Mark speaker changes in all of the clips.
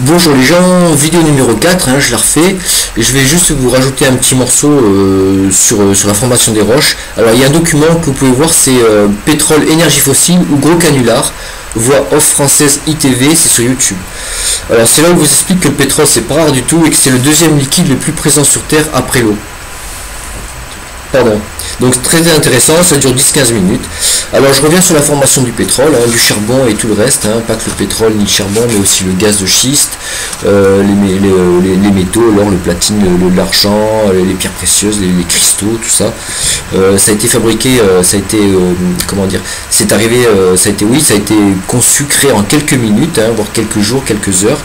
Speaker 1: Bonjour les gens, vidéo numéro 4, je la refais, et je vais juste vous rajouter un petit morceau sur la formation des roches. Alors il y a un document que vous pouvez voir, c'est pétrole, énergie fossile ou gros canular, voix off française ITV, c'est sur YouTube. Alors c'est là où je vous explique que le pétrole c'est pas rare du tout et que c'est le deuxième liquide le plus présent sur Terre après l'eau. Pardon. Donc très intéressant, ça dure 10-15 minutes. Alors je reviens sur la formation du pétrole, du charbon et tout le reste, pas que le pétrole ni le charbon, mais aussi le gaz de schiste, les métaux, l'or, le platine, l'argent, les pierres précieuses, les cristaux, tout ça. Ça a été fabriqué, comment dire, c'est arrivé, ça a été conçu, créé en quelques minutes, voire quelques jours, quelques heures.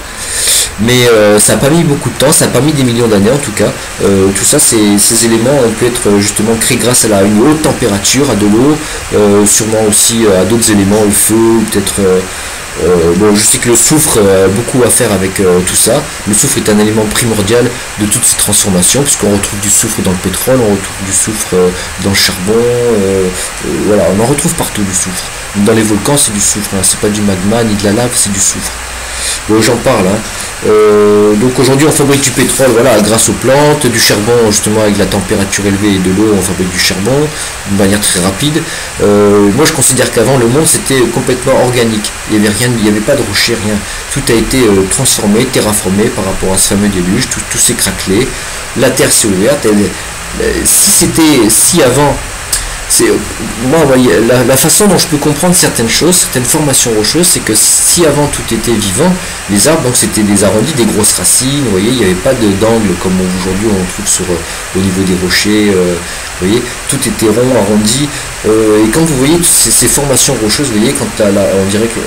Speaker 1: Mais ça n'a pas mis beaucoup de temps, ça n'a pas mis des millions d'années en tout cas. Tout ça, ces éléments ont pu être justement créés grâce à une haute température, à de l'eau, sûrement aussi à d'autres éléments, le feu, peut-être... bon, je sais que le soufre a beaucoup à faire avec tout ça. Le soufre est un élément primordial de toutes ces transformations, puisqu'on retrouve du soufre dans le pétrole, on retrouve du soufre dans le charbon, voilà, on en retrouve partout du soufre. Dans les volcans, c'est du soufre, c'est pas du magma ni de la lave, c'est du soufre. Bon, j'en parle. Donc aujourd'hui on fabrique du pétrole, voilà, grâce aux plantes, du charbon justement avec la température élevée et de l'eau, on fabrique du charbon d'une manière très rapide. Moi je considère qu'avant le monde c'était complètement organique, il n'y avait rien, il n'y avait pas de rocher, rien. Tout a été transformé, terraformé par rapport à ce fameux déluge, tout s'est craquelé, la terre s'est ouverte. Si avant, moi, la façon dont je peux comprendre certaines choses, certaines formations rocheuses, c'est que si avant tout était vivant, les arbres, donc c'était des arrondis, des grosses racines, vous voyez, il n'y avait pas d'angle comme aujourd'hui on trouve au niveau des rochers, vous voyez, tout était rond, arrondi, et quand vous voyez ces formations rocheuses, vous voyez, on dirait que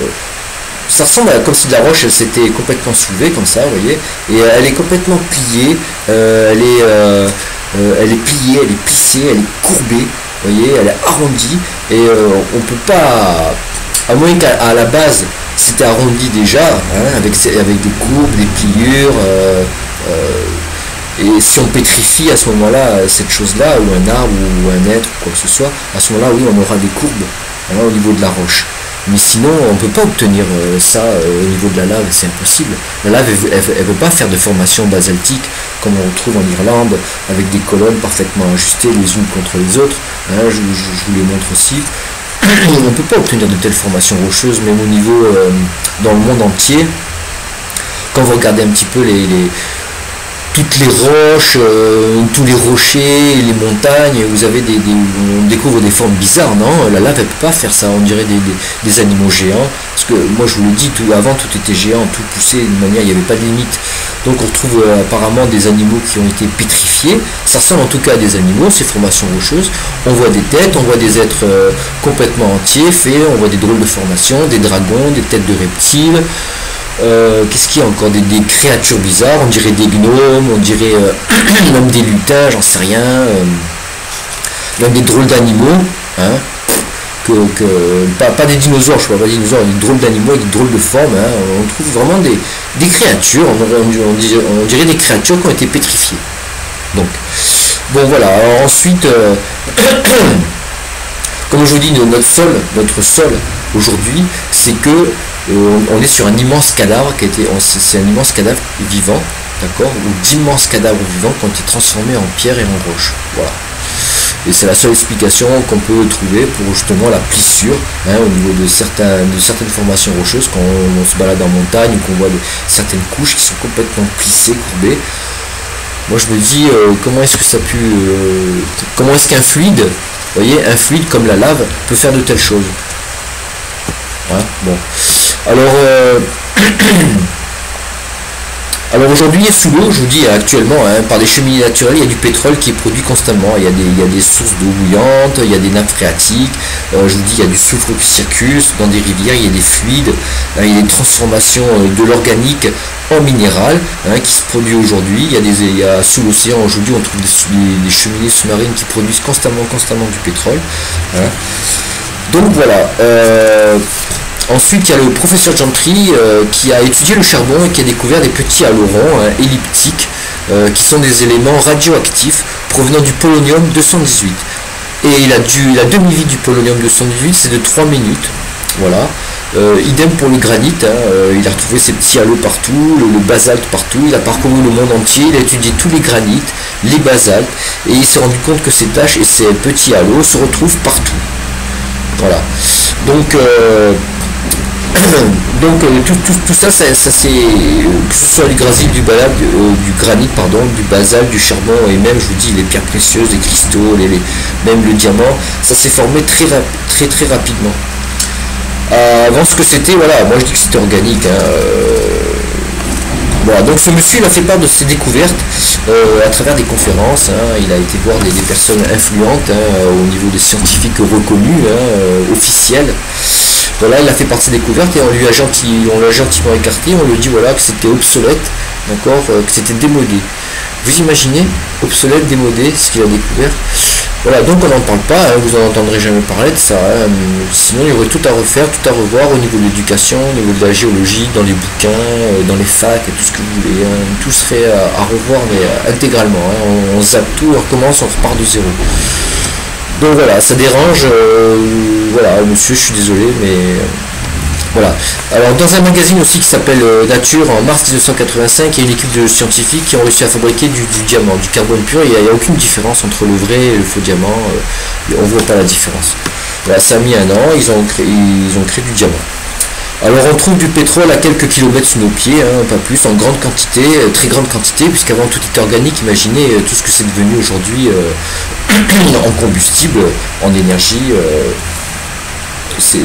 Speaker 1: ça ressemble comme si de la roche elle s'était complètement soulevée comme ça, vous voyez, et elle est complètement pliée, elle est pliée, elle est plissée, elle est courbée. Vous voyez, elle est arrondie et on peut pas, à moins qu'à la base c'était arrondi déjà, avec des courbes, des pliures, et si on pétrifie à ce moment-là cette chose-là, ou un arbre, ou un être, ou quoi que ce soit, à ce moment-là, oui, on aura des courbes au niveau de la roche. Mais sinon, on ne peut pas obtenir ça au niveau de la lave, c'est impossible. La lave, elle ne peut pas faire de formation basaltique comme on retrouve en Irlande, avec des colonnes parfaitement ajustées les unes contre les autres. Je vous les montre aussi. On ne peut pas obtenir de telles formations rocheuses, même au niveau, dans le monde entier. Quand vous regardez un petit peu toutes les roches, tous les rochers, les montagnes, on découvre des formes bizarres, non? La lave, elle peut pas faire ça, on dirait des animaux géants, parce que moi je vous le dis, avant tout était géant, tout poussait d'une manière, il n'y avait pas de limite. Donc on retrouve apparemment des animaux qui ont été pétrifiés, ça ressemble en tout cas à des animaux, ces formations rocheuses. On voit des têtes, on voit des êtres complètement entiers, on voit des drôles de formations, des dragons, des têtes de reptiles. Qu'est-ce qu'il y a encore, des créatures bizarres, on dirait des gnomes, on dirait même des lutins, j'en sais rien, même des drôles d'animaux, pas des dinosaures, je ne sais pas des dinosaures, des drôles d'animaux avec des drôles de formes, on trouve vraiment des créatures, on dirait des créatures qui ont été pétrifiées. Donc, bon voilà, alors ensuite, comme je vous dis, notre sol aujourd'hui, c'est que on est sur un immense cadavre c'est un immense cadavre vivant, d'accord, ou d'immenses cadavres vivants qui ont été transformés en pierre et en roche. Voilà. Et c'est la seule explication qu'on peut trouver pour justement la plissure au niveau de certaines formations rocheuses quand on se balade en montagne ou qu'on voit certaines couches qui sont complètement plissées, courbées. Moi je me dis comment est-ce qu'un fluide, vous voyez, un fluide comme la lave peut faire de telles choses. Bon. Alors aujourd'hui sous l'eau, je vous dis actuellement, par des cheminées naturelles, il y a du pétrole qui est produit constamment. Il y a des sources d'eau bouillante, il y a des nappes phréatiques, je vous dis, il y a du soufre qui circule dans des rivières, il y a des fluides, il y a des transformations de l'organique en minéral qui se produit aujourd'hui. Il y a sous l'océan, aujourd'hui on trouve des cheminées sous-marines qui produisent constamment du pétrole. Donc voilà. Ensuite, il y a le professeur Gentry qui a étudié le charbon et qui a découvert des petits halo ronds elliptiques qui sont des éléments radioactifs provenant du polonium 218. Et la demi-vie du polonium 218, c'est de 3 minutes. Voilà. Idem pour le granit, hein, il a retrouvé ces petits halos partout, le basalte partout, il a parcouru le monde entier, il a étudié tous les granites, les basaltes, et il s'est rendu compte que ces taches et ces petits halos se retrouvent partout. Voilà. Donc, tout ça, ça c'est, que ce soit du granit, du granit, pardon, du basalte, du charbon, et même, je vous dis, les pierres précieuses, les cristaux, même le diamant, ça s'est formé très rapidement. Avant ce que c'était, voilà, moi je dis que c'était organique. Hein, voilà, donc ce monsieur il a fait part de ses découvertes à travers des conférences, hein, il a été voir des personnes influentes, hein, au niveau des scientifiques reconnus, hein, officiels. Voilà, il a fait part de ses découvertes et on l'a gentiment écarté, on lui dit voilà que c'était obsolète, d'accord, que c'était démodé. Vous imaginez, obsolète, démodé, ce qu'il a découvert. Voilà, donc on n'en parle pas, hein, vous n'en entendrez jamais parler de ça, hein, sinon il y aurait tout à refaire, tout à revoir au niveau de l'éducation, au niveau de la géologie, dans les bouquins, dans les facs et tout ce que vous voulez, hein, tout serait à revoir mais intégralement, hein, on zappe tout, on recommence, on repart de zéro. Donc voilà, ça dérange, voilà monsieur, je suis désolé, mais voilà. Alors dans un magazine aussi qui s'appelle Nature, en mars 1985, il y a une équipe de scientifiques qui ont réussi à fabriquer du diamant, du carbone pur. Il n'y a aucune différence entre le vrai et le faux diamant, on ne voit pas la différence. Voilà, ça a mis un an, ils ont créé du diamant. Alors on trouve du pétrole à quelques kilomètres sous nos pieds, hein, pas plus, en grande quantité, très grande quantité, puisqu'avant tout était organique. Imaginez tout ce que c'est devenu aujourd'hui en combustible, en énergie. C'est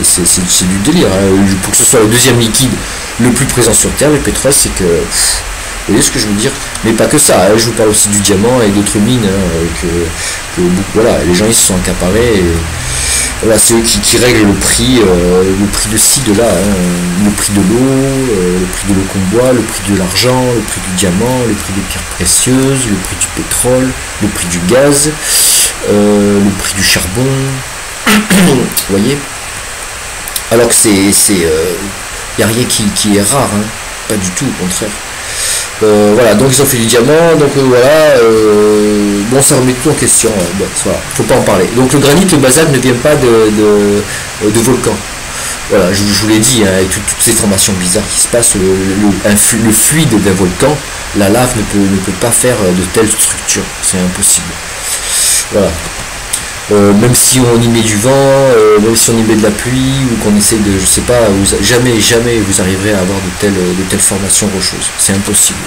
Speaker 1: du délire, hein. Pour que ce soit le deuxième liquide le plus présent sur Terre, le pétrole, c'est que... Vous voyez ce que je veux dire? Mais pas que ça, hein. Je vous parle aussi du diamant et d'autres mines, hein, voilà, les gens ils se sont accaparés, et voilà, c'est eux qui règlent le prix de ci, de là, hein. Le prix de l'eau, le prix de l'eau qu'on boit, le prix de l'argent, le prix du diamant, le prix des pierres précieuses, le prix du pétrole, le prix du gaz, le prix du charbon, vous voyez? Alors que il n'y a rien qui est rare, hein. Pas du tout, au contraire. Voilà, donc ils ont fait du diamant, donc voilà, bon ça remet tout en question, bon, voilà, faut pas en parler. Donc le granit, le basalte ne vient pas de volcan. Voilà, je vous l'ai dit, hein, avec toutes ces formations bizarres qui se passent, le fluide d'un volcan, la lave ne peut pas faire de telles structures, c'est impossible. Voilà. Même si on y met du vent, même si on y met de la pluie, ou qu'on essaye de, je sais pas, jamais vous arriverez à avoir de telles formations rocheuses. C'est impossible.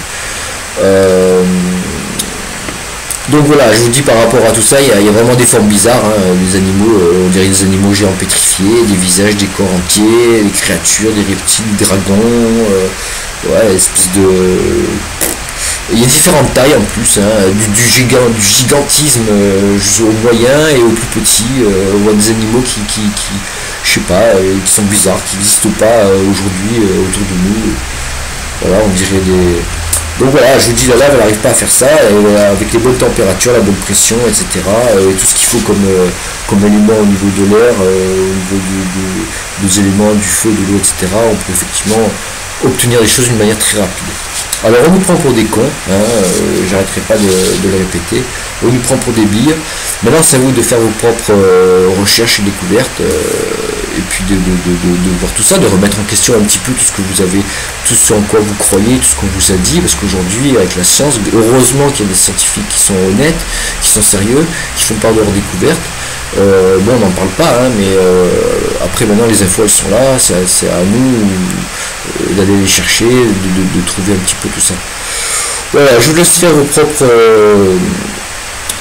Speaker 1: Donc voilà, je vous dis par rapport à tout ça, il y a vraiment des formes bizarres, hein, des animaux, on dirait des animaux géants pétrifiés, des visages, des corps entiers, des créatures, des reptiles, des dragons, ouais, espèce de... Il y a différentes tailles en plus, hein, du gigantisme au moyen et au plus petit. On voit des animaux qui je sais pas, qui sont bizarres, qui n'existent pas aujourd'hui autour de nous. Voilà, on dirait des... Donc voilà, je vous dis, la lave, elle n'arrive pas à faire ça, et, avec les bonnes températures, la bonne pression, etc. Et tout ce qu'il faut comme élément au niveau de l'air, au niveau des éléments, du feu, de l'eau, etc. On peut effectivement obtenir des choses d'une manière très rapide. Alors on nous prend pour des cons, hein, j'arrêterai pas de le répéter, on nous prend pour des billes. Maintenant c'est à vous de faire vos propres recherches et découvertes, et puis de voir tout ça, de remettre en question un petit peu tout ce que vous avez, tout ce en quoi vous croyez, tout ce qu'on vous a dit, parce qu'aujourd'hui avec la science, heureusement qu'il y a des scientifiques qui sont honnêtes, qui sont sérieux, qui font part de leurs découvertes. Bon, on n'en parle pas, hein, mais après maintenant les infos elles sont là, c'est à nous d'aller les chercher, de trouver un petit peu tout ça. Voilà, je vous laisse faire vos propres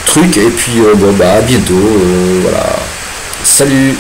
Speaker 1: trucs, et puis bon bah à bientôt, voilà, salut.